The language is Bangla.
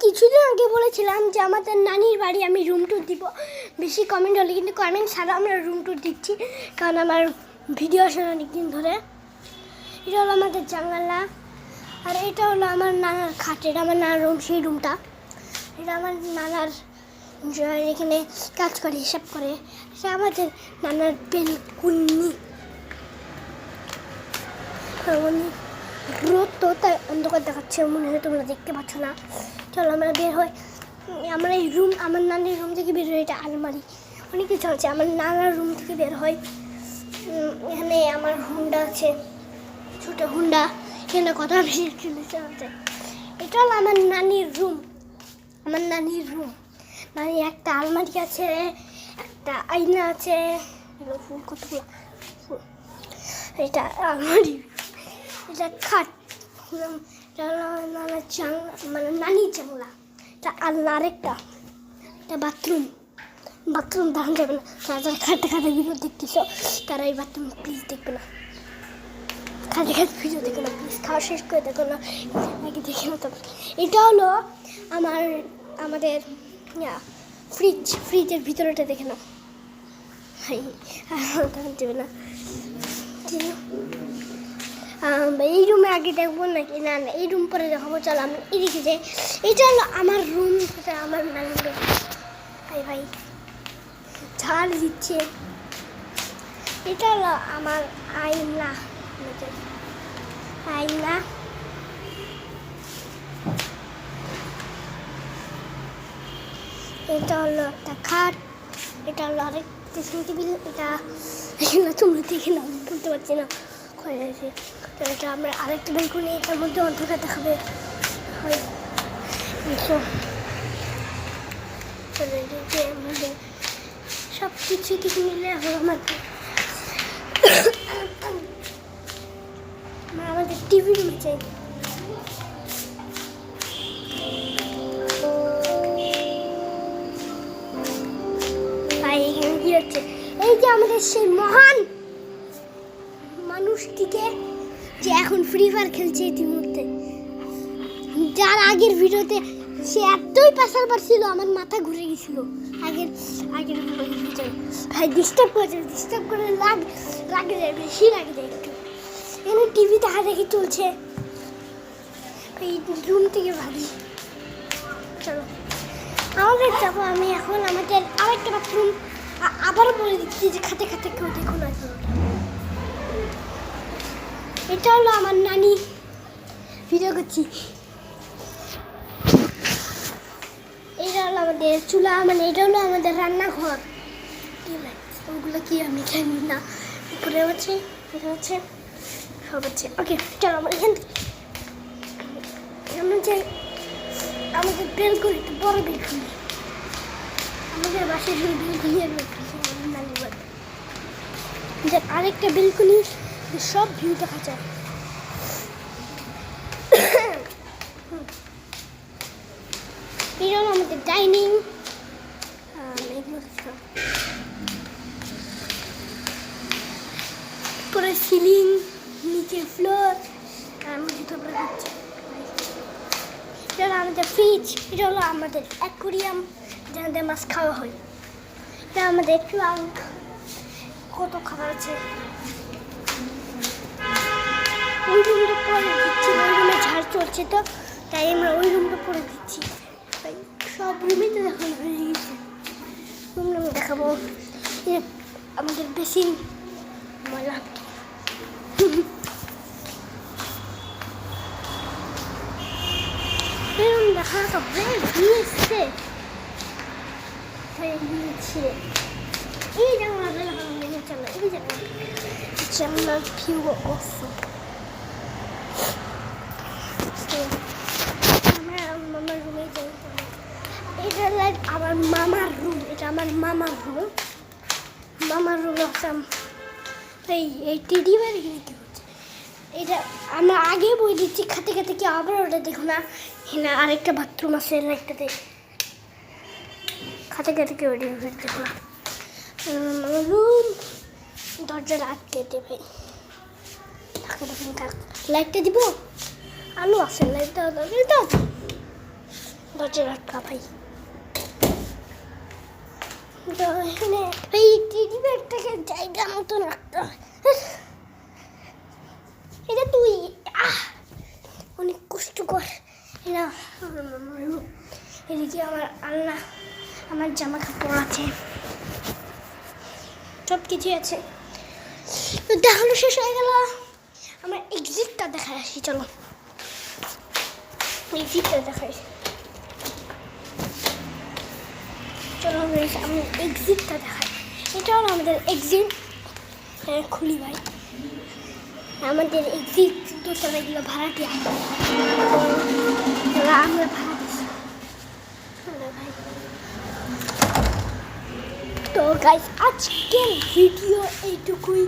কিছুদিন আগে বলেছিলাম যে আমাদের নানির বাড়ি আমি রুম ট্যুর দিব, বেশি কমেন্ট হলে কিন্তু কমেন্ট ছাড়া আমরা রুম ট্যুর দিচ্ছি, কারণ আমার ভিডিও আসে অনেকদিন ধরে। এটা হলো আমাদের জানালা, আর এটা হলো আমার নানার খাট, এটা আমার নানার রুম, সেই রুমটা। এটা আমার নানার এখানে কাজ করে, হিসাব করে। এটা আমাদের নানার বেলকুনি। রোদ তো তাই অন্ধকার দেখাচ্ছে, মনে হয় তোমরা দেখতে পাচ্ছ না। চলো আমরা বের হই। আমরা এই রুম, আমার নানির রুম থেকে বের হই, এটা আলমারি, অনেক কিছু আছে। আমার নানার রুম থেকে বের হয়, এখানে আমার হুন্ডা আছে, ছোটো হুন্ডা, এখানে কথা বেশি আছে। এটা হলো আমার নানির রুম, আমার নানির রুম। নানির একটা আলমারি আছে, একটা আয়না আছে, ফুল কতগুলো ফুল। এটা আলমারি, এটা খাট, নানার জানলা, মানে নানির জানলা। এটা আলনা, আরেকটা এটা বাথরুম। বাথরুম দাঁড়ানো যাবে না, যারা খাটে খাটে ভিডিও দেখতেছো তারা এই বাথরুম প্লিজ দেখবে না, খাটে খাটে ভিডিও দেখো না প্লিজ, খাওয়া শেষ করে দেখো না, আগে দেখে না। তবে এটা হলো আমাদের ফ্রিজের ভিতরেটা দেখে নাও, দেবে না। এই রুমে আগে দেখবো নাকি, না না এই রুম পরে দেখাবো। চলো আমি এদিকে যাই। এইটা হলো আমার রুম, আমার নানির রুম। ভাই ঝাড় দিচ্ছে। এটা হলো আমার আয়না, আয়না। এটা হলো একটা খাট, এটা হলো আরেক ড্রেসিং টেবিল। এটা তোমরা দেখে না, বলতে পারছি না, ক্ষয় হয়েছে। তো এটা আমরা আরেকটা বেলকুনি, এটার মধ্যে অন্ধকার দেখাবে। আমাদের সব কিছু থেকে মিলে আমাদের টিভি রুমে চাই। এখানে কি হচ্ছে, এই যে আমাদের সেই মহান মানুষটিকে যে এখন ফ্রি ফায়ার খেলছে ইতিমধ্যে, যার আগের ভিডিওতে সে এতই পাশাল পারছিল আমার মাথা ঘুরে গেছিল। আগের ভিডিও ভাই ডিস্টার্ব করে লাগে যায়, বেশি লাগে যায় একটু। এখানে টিভি দেখা দেখি চলছে, এই রুম থেকে ভাবি চলো আমাদের যাবো। আমি এখন আমাদের আরেকটা বাথরুম আবারও বলে দিচ্ছি যে খাতে খাতে কেউ দেখুন না। এটা হলো আমার নানি, ভিডিও করছি। এটা হলো আমাদের চুলা, মানে এটা হলো আমাদের রান্নাঘর। ওগুলো কি আমি জানি না, উপরে আছে, এটা হচ্ছে, সব আছে। ওকে চলো আমরা এখান থেকে আমরা যাই। আমাদের বেলকুনি, বড় বেলকুনি, আমাদের বাসায় শুধু বেলকুনি আর বেলকুনি, নানির বাড়ি। আরেকটা বেলকুনি, সব ভিউ দেখা যায়। এই হলো আমাদের ডাইনিং, পুরো সিলিং, নিচের ফ্লোর, আর মধ্যে হচ্ছে। এটা হলো আমাদের ফ্রিজ, এটা হলো আমাদের অ্যাকুরিয়াম, যেখানে মাছ খাওয়া হয়। এটা আমাদের ট্রাঙ্ক, কত খাবার আছে। ওই রুমটা পরে দিচ্ছি, ওই রুমে ঝাড় চলছে তো তাই আমরা ওই রুমটা পরে দিচ্ছি। সব রুমে তো দেখানো হয়ে গেছে, রুম আমি দেখাবো। আমাদের বেসিন, ময়লা, এরকম দেখা তো হয়ে গিয়েছে। এই জানলাটা লাগানো, চলো এই জানলার ভিউ অসম। মামার রুমে যাই। এটা আমার মামার রুম, এটা আমার মামার রুম। মামার রুম আসলাম। এই টেডি বাড়ি কি হচ্ছে, এটা আমরা আগে বই দিচ্ছি খাতে খাতে কি আবার ওটা দেখো না। এখানে আরেকটা বাথরুম আছে, একটাতে খাতে খাতে কি ওটা দেখো না। রুম দরজা আটকে দেবে, লাইটটা দিব, আলো আছে, লাইটটা দরজা রাখা ভাই। তো এখানে এই টেডি ব্যাগটাকে জায়গা মতন রাখতে হয়। এটা তুই অনেক কষ্টকর। এটা এদিকে আমার আল্লাহ, আমার জামা কাপড় আছে, সব কিছুই আছে। তো দেখানো শেষ হয়ে গেল, আমার এক্সিটটা দেখায় আসি। চলো এক্সিটটা দেখাই। চলো আমি এক্সিটটা দেখাই। এটা হলো আমাদের এক্সিট। খুলি ভাই, আমাদের এক্সিট দোতলা, এগুলো ভাড়াটিয়া, আমরা ভাড়া দিচ্ছি ভাই। তো গাইস আজকের ভিডিও এইটুকুই।